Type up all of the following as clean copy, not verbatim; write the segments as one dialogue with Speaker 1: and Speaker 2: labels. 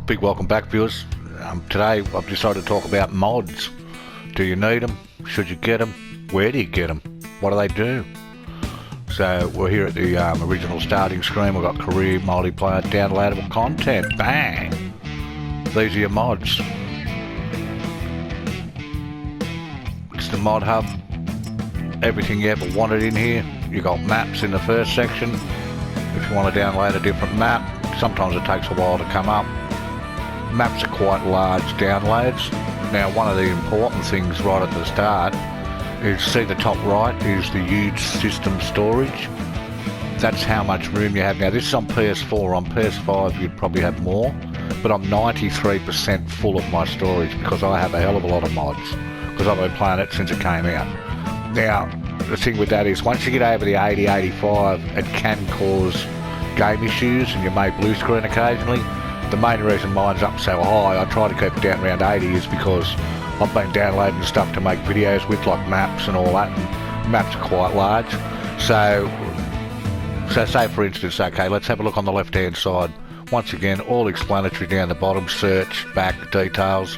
Speaker 1: Big welcome back, viewers. Today I've decided to talk about mods. Do you need them? Should you get them? Where do you get them? What do they do? So we're here at the original starting screen. We've got career, multiplayer, downloadable content. Bang! These are your mods. It's the mod hub. Everything you ever wanted in here. You got maps in the first section. If you want to download a different map, sometimes it takes a while to come up. Maps are quite large downloads. Now, one of the important things right at the start is, see the top right is the huge system storage. That's how much room you have. Now, this is on PS4. On PS5 you'd probably have more, but I'm 93% full of my storage because I have a hell of a lot of mods, because I've been playing it since it came out. Now, the thing with that is, once you get over the 80, 85, it can cause game issues and you may blue screen occasionally. The main reason mine's up so high, I try to keep it down around 80, is because I've been downloading stuff to make videos with, like maps and all that, and maps are quite large. So say for instance, okay, let's have a look on the left hand side. Once again, all explanatory down the bottom, search, back, details.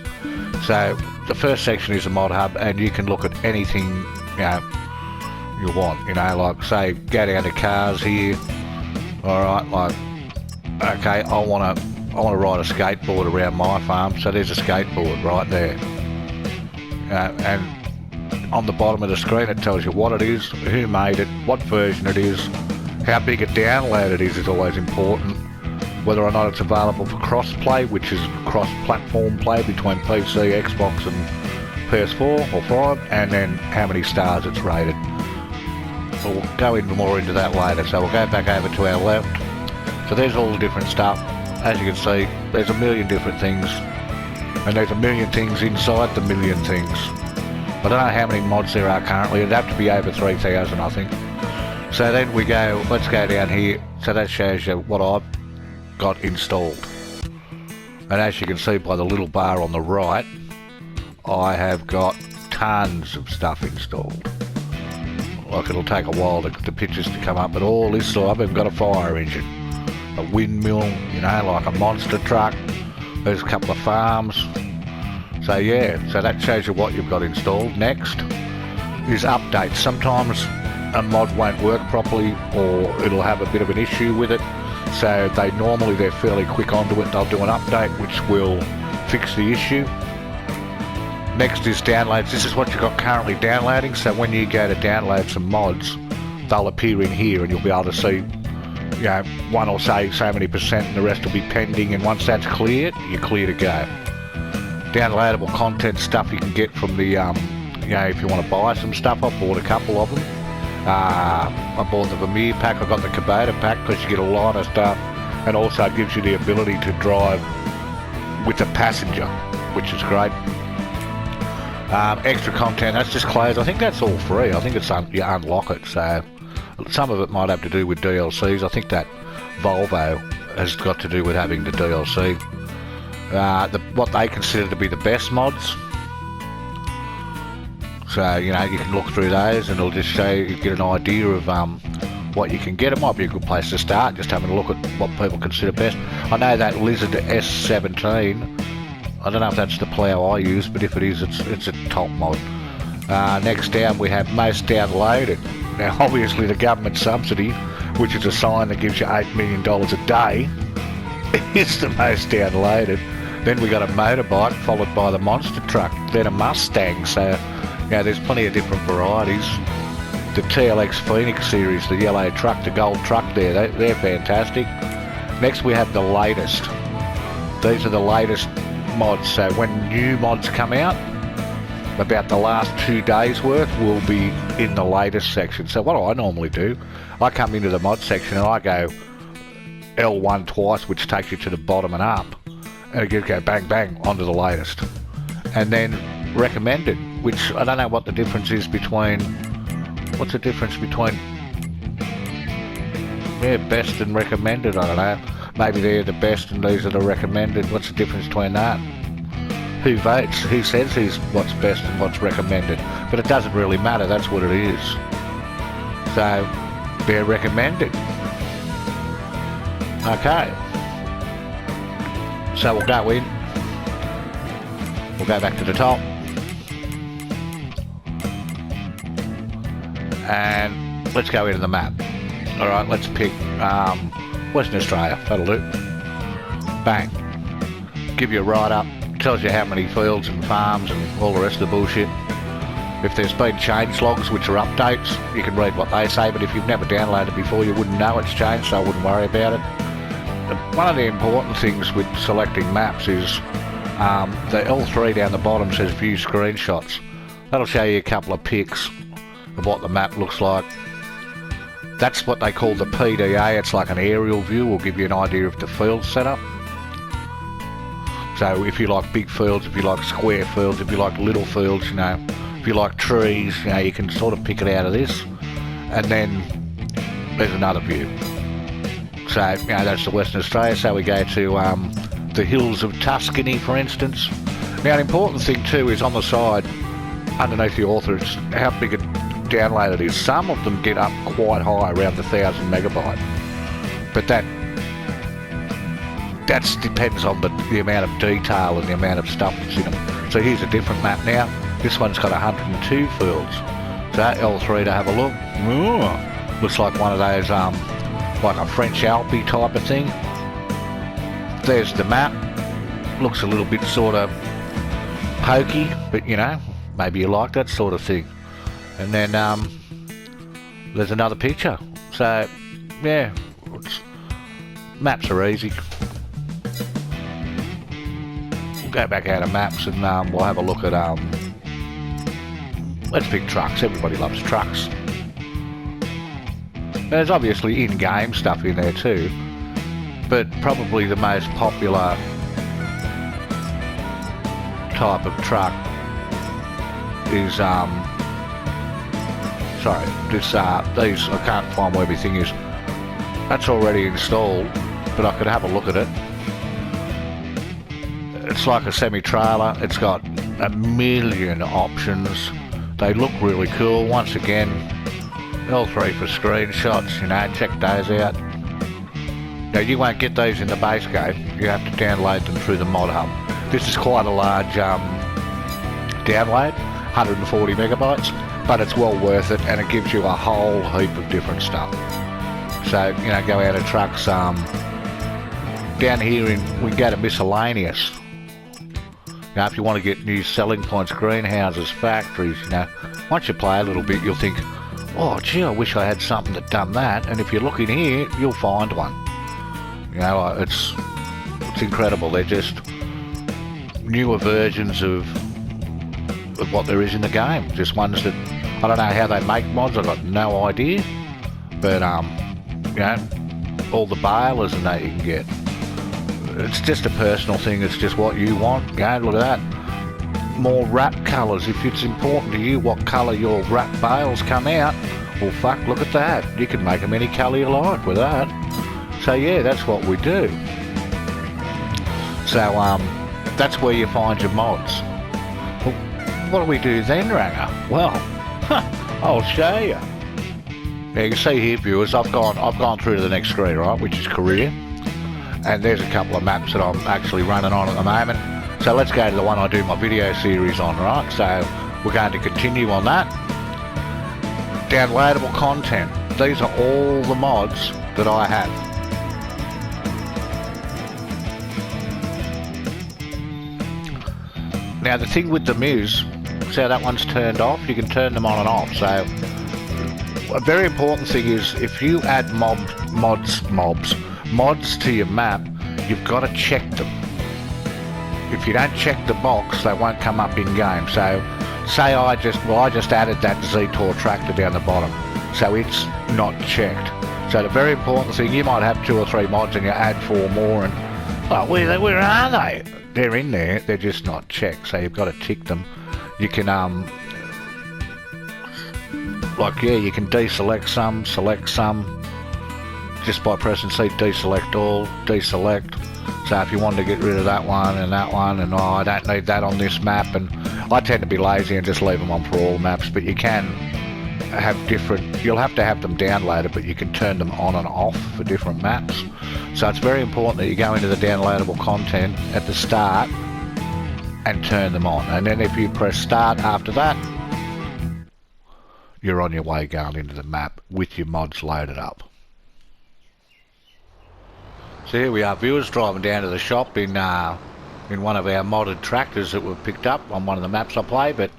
Speaker 1: So the first section is a mod hub, and you can look at anything you want, like say go down to cars here. Alright, like okay, I want to ride a skateboard around my farm, so there's a skateboard right there. And on the bottom of the screen it tells you what it is, who made it, what version it is, how big a download it is always important, whether or not it's available for cross-play, which is cross-platform play between PC, Xbox and PS4 or 5, and then how many stars it's rated. We'll go more into that later, so we'll go back over to our left. So there's all the different stuff. As you can see, there's a million different things, and there's a million things inside the million things. I don't know how many mods there are currently. It'd have to be over 3,000, I think. So then we go, let's go down here. So that shows you what I've got installed. And as you can see by the little bar on the right, I have got tons of stuff installed. Like, it'll take a while for the pictures to come up, but all this stuff, I've even got a fire engine, a windmill, like a monster truck. There's a couple of farms. So yeah, so that shows you what you've got installed. Next is updates. Sometimes a mod won't work properly, or it'll have a bit of an issue with it. So they're fairly quick onto it. They'll do an update which will fix the issue. Next is downloads. This is what you've got currently downloading. So when you go to download some mods, they'll appear in here, and you'll be able to see, one will say so many percent, and the rest will be pending. And once that's cleared, you're clear to go. Downloadable content stuff you can get from the, if you want to buy some stuff. I bought a couple of them. I bought the Vermeer pack. I got the Kubota pack because you get a lot of stuff, and also it gives you the ability to drive with a passenger, which is great. Extra content, that's just clothes. I think that's all free. I think it's you unlock it, so some of it might have to do with DLCs. I think that Volvo has got to do with having the DLC. What they consider to be the best mods. So you can look through those, and it'll just show you, get an idea of what you can get. It might be a good place to start, just having a look at what people consider best. I know that Lizard S17. I don't know if that's the plough I use, but if it is, it's a top mod. Next down we have most downloaded. Now obviously the government subsidy, which is a sign that gives you $8 million a day, is the most downloaded. Then we got a motorbike, followed by the monster truck, then a Mustang. So there's plenty of different varieties. The TLX Phoenix series, the yellow truck, the gold truck there, they're fantastic. Next we have the latest. These are the latest mods. So when new mods come out, about the last 2 days worth will be in the latest section. So what I normally do, I come into the mod section and I go L1 twice, which takes you to the bottom and up, and it go bang bang onto the latest. And then recommended, which I don't know what the difference is between, what's the difference between best and recommended. I don't know, maybe they're the best and these are the recommended. What's the difference between that? Who votes, who says what's best and what's recommended? But it doesn't really matter, that's what it is. So they're recommended. Okay, So we'll go in, we'll go back to the top, and let's go into the map. Alright, let's pick Western Australia, that'll do. Bang. Give you a write-up, tells you how many fields and farms and all the rest of the bullshit. If there's been change logs, which are updates, you can read what they say, but if you've never downloaded before, you wouldn't know it's changed, so I wouldn't worry about it. One of the important things with selecting maps is the L3 down the bottom says view screenshots. That'll show you a couple of pics of what the map looks like. That's what they call the PDA, it's like an aerial view, will give you an idea of the field setup. So if you like big fields, if you like square fields, if you like little fields, you know, if you like trees, you know, you can sort of pick it out of this. And then there's another view. So, you know, that's the Western Australia. So we go to the hills of Tuscany, for instance. Now, an important thing too is on the side, underneath the author, it's how big a download it is. Some of them get up quite high, around the 1000 megabyte. But that depends on the amount of detail and the amount of stuff that's in them. So here's a different map now. This one's got 102 fields. So L3 to have a look. Ooh, looks like one of those, like a French Alpy type of thing. There's the map. Looks a little bit sort of pokey, but you know, maybe you like that sort of thing. And then there's another picture. So yeah, maps are easy. We'll go back out of maps and we'll have a look at let's pick trucks. Everybody loves trucks. There's obviously in-game stuff in there too, but probably the most popular type of truck is these, I can't find where everything is. That's already installed, but I could have a look at it. It's like a semi-trailer. It's got a million options. They look really cool. Once again, L3 for screenshots, you know, check those out. Now, you won't get these in the base game. You have to download them through the mod hub. This is quite a large download, 140 megabytes, but it's well worth it, and it gives you a whole heap of different stuff. So, you know, go out of trucks. Down here, we go to miscellaneous. Now, if you want to get new selling points, greenhouses, factories, you know, once you play a little bit, you'll think, oh, gee, I wish I had something that done that. And if you look in here, you'll find one. You know, it's incredible. They're just newer versions of what there is in the game. Just ones that, I don't know how they make mods, I've got no idea. But, you know, all the balers and that you can get. It's just a personal thing, it's just what you want. You know, look at that. More wrap colours. If it's important to you what colour your wrap bales come out, well, fuck, look at that. You can make them any colour you like with that. So yeah, that's what we do. So that's where you find your mods. Well, what do we do then, Ranger? Well, I'll show you. Now you can see here, viewers, I've gone through to the next screen, right, which is career. And there's a couple of maps that I'm actually running on at the moment. So let's go to the one I do my video series on, right? So we're going to continue on that. Downloadable content. These are all the mods that I have. Now the thing with them is, see how that one's turned off? You can turn them on and off. So a very important thing is if you add mods to your map, you've got to check them. If you don't check the box, they won't come up in game. So say I just added that Z-Tor tractor down the bottom, so it's not checked. So the very important thing, you might have 2 or 3 mods and you add 4 more and, oh, where are they? They're in there, they're just not checked, so you've got to tick them. You can you can deselect some, select some, just by pressing C, deselect all, deselect. So if you wanted to get rid of that one, and oh, I don't need that on this map, and I tend to be lazy and just leave them on for all maps, but you can have different, you'll have to have them downloaded, but you can turn them on and off for different maps. So it's very important that you go into the downloadable content at the start and turn them on. And then if you press start after that, you're on your way going into the map with your mods loaded up. So here we are, viewers, driving down to the shop in one of our modded tractors that were picked up on one of the maps I play. But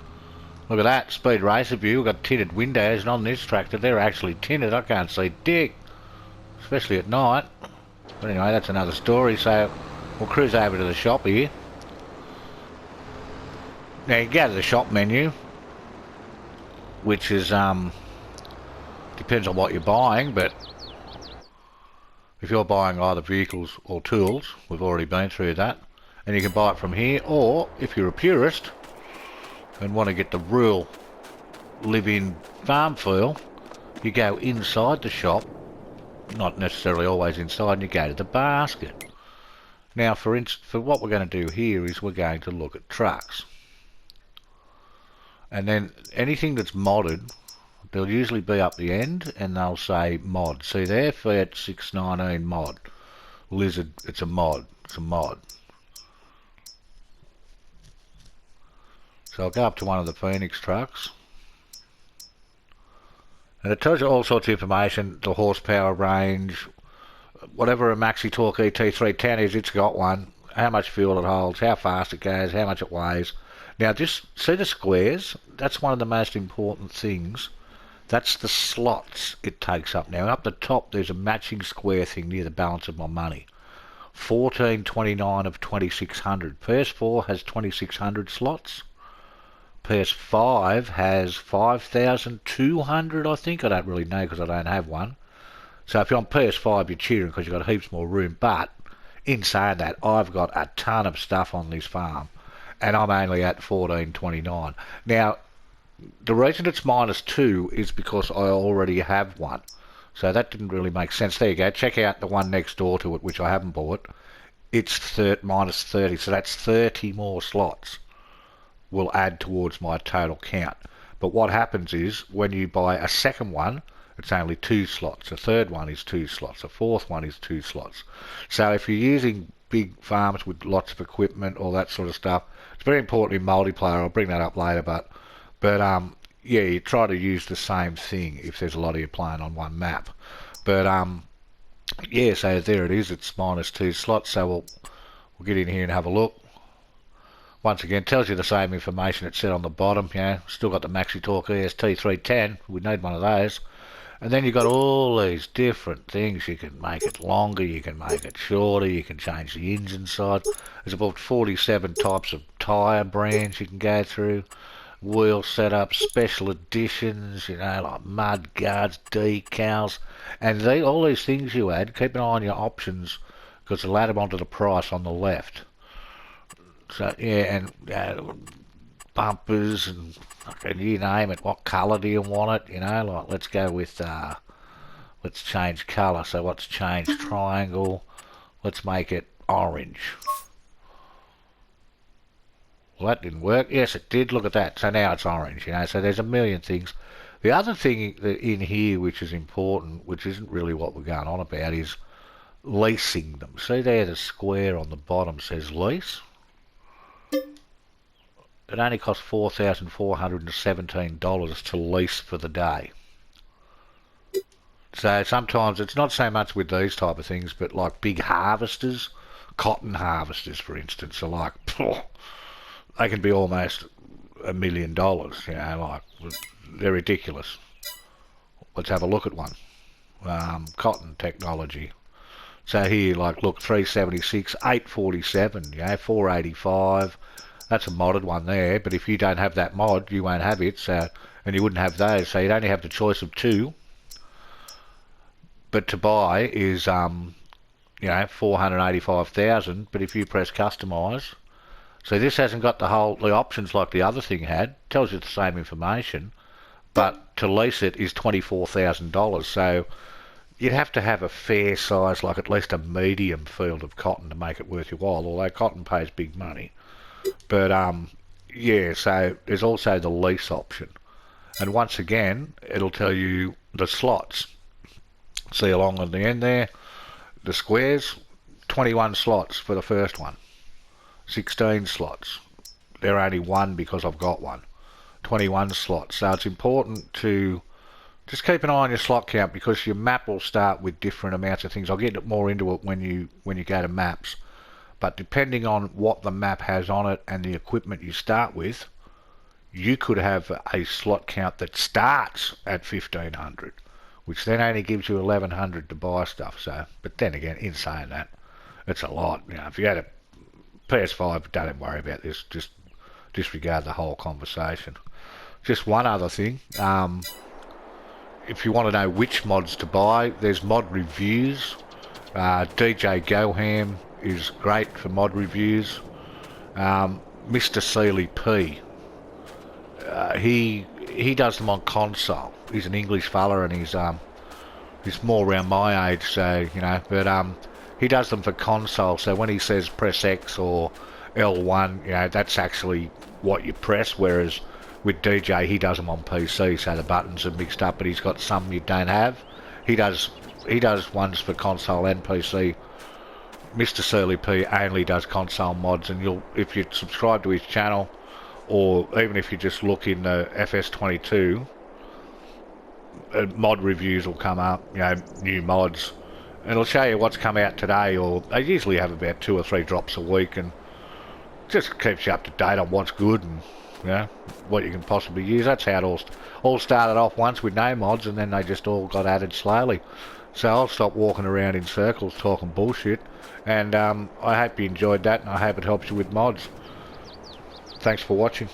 Speaker 1: look at that, Speed Racer View, we've got tinted windows, and on this tractor they're actually tinted. I can't see dick, especially at night. But anyway, that's another story. So we'll cruise over to the shop here. Now you go to the shop menu, which is depends on what you're buying, but if you're buying either vehicles or tools, we've already been through that, and you can buy it from here. Or if you're a purist and want to get the real live-in farm feel, you go inside the shop, not necessarily always inside, and you go to the basket. Now for what we're going to do here is we're going to look at trucks. And then anything that's modded, they'll usually be up the end and they'll say mod. See there, Fiat 619 mod. Lizard, it's a mod. It's a mod. So I'll go up to one of the Phoenix trucks. And it tells you all sorts of information, the horsepower range, whatever a Maxi Torque ET310 is, it's got one, how much fuel it holds, how fast it goes, how much it weighs. Now just see the squares, that's one of the most important things. That's the slots it takes up. Now up the top there's a matching square thing near the balance of my money. 1429 of 2600. PS4 has 2600 slots. PS5 has 5200, I think. I don't really know because I don't have one. So if you're on PS5 you're cheering because you've got heaps more room. But in saying that, I've got a ton of stuff on this farm and I'm only at 1429. Now the reason it's -2 is because I already have one. So that didn't really make sense. There you go. Check out the one next door to it, which I haven't bought. It's -30, so that's 30 more slots will add towards my total count. But what happens is when you buy a second one, it's only 2 slots. A third one is 2 slots. A fourth one is 2 slots. So if you're using big farms with lots of equipment, all that sort of stuff, it's very important in multiplayer. I'll bring that up later, but yeah, you try to use the same thing if there's a lot of you playing on one map. But yeah, so there it is, it's -2 slots. So we'll get in here and have a look. Once again, tells you the same information it said on the bottom. Still got the Maxi Torque EST310, we need one of those. And then you've got all these different things. You can make it longer, you can make it shorter, you can change the engine side. There's about 47 types of tyre brands you can go through. Wheel setup, special editions, like mud guards, decals, and all these things you add. Keep an eye on your options because they'll add them onto the price on the left. So yeah, and bumpers and you name it. What colour do you want it? Like let's go with let's change colour. So what's changed? Triangle. Let's make it orange. Well, that didn't work. Yes, it did. Look at that. So now it's orange, So there's a million things. The other thing in here which is important, which isn't really what we're going on about, is leasing them. See there, the square on the bottom says lease. It only costs $4,417 to lease for the day. So sometimes it's not so much with these type of things, but like big harvesters, cotton harvesters for instance, are like, they can be almost $1 million, like they're ridiculous. Let's have a look at one. Cotton technology. So here, like, look, 376, 847, 485. That's a modded one there, but if you don't have that mod, you won't have it. So, and you wouldn't have those. So you'd only have the choice of 2. But to buy is, 485,000. But if you press customise. So this hasn't got the options like the other thing had. Tells you the same information, but to lease it is $24,000. So you'd have to have a fair size, like at least a medium field of cotton to make it worth your while. Although cotton pays big money, but yeah. So there's also the lease option, And once again, it'll tell you the slots. See along on the end there, the squares, 21 slots for the first one, 16 slots. They're only one because I've got one. 21 slots. So it's important to just keep an eye on your slot count, because your map will start with different amounts of things. I'll get more into it when you go to maps. But depending on what the map has on it and the equipment you start with, you could have a slot count that starts at 1500, which then only gives you 1100 to buy stuff. So, but then again, in saying that, it's a lot. You know, if you had a PS5, don't worry about this. Just disregard the whole conversation. Just one other thing. If you want to know which mods to buy, there's mod reviews. DJ Goham is great for mod reviews. Mr. Sealy P, he does them on console. He's an English fella, and he's more around my age, so you know. But he does them for console. So when he says press X or L1, you know, that's actually what you press. Whereas with DJ, he does them on PC, so the buttons are mixed up. But he's got some you don't have. He does ones for console and PC. Mr. Sealy P only does console mods, and if you subscribe to his channel, or even if you just look in the FS22, mod reviews will come up, you know, new mods, and it'll show you what's come out today, or they usually have about 2 or 3 drops a week, and just keeps you up to date on what's good and, you know, what you can possibly use. That's how it all started off once with no mods, and then they just all got added slowly. So I'll stop walking around in circles talking bullshit, and I hope you enjoyed that, and I hope it helps you with mods. Thanks for watching.